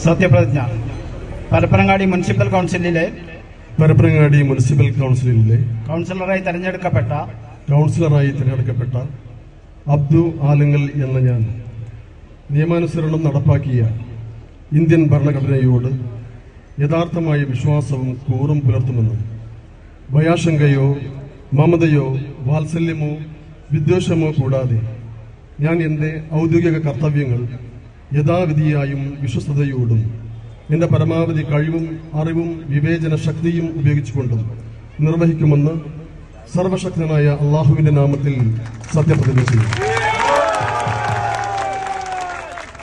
സത്യപ്രതിജ്ഞ. പരപ്പനങ്ങാടി മുനിസിപ്പൽ കൗൺസിലിലെ കൗൺസിലറായി തിരഞ്ഞെടുക്കപ്പെട്ട അബ്ദു ആലങ്ങൽ എന്ന ഞാൻ നിയമാനുസരണം നടപ്പാക്കിയ ഇന്ത്യൻ ഭരണഘടനയോട് യഥാർത്ഥമായ വിശ്വാസവും കൂറും പുലർത്തുമെന്നും ഭയാശങ്കയോ മമതയോ വാത്സല്യമോ വിദ്വേഷമോ കൂടാതെ ഞാൻ എന്റെ ഔദ്യോഗിക കർത്തവ്യങ്ങൾ യഥാവിധിയായും വിശ്വസ്തയോടും എന്റെ പരമാവധി കഴിവും അറിവും വിവേചന ശക്തിയും ഉപയോഗിച്ചുകൊണ്ടും നിർവഹിക്കുമെന്ന് സർവശക്തനായ അള്ളാഹുവിന്റെ നാമത്തിൽ സത്യപ്രതിജ്ഞ ചെയ്യും.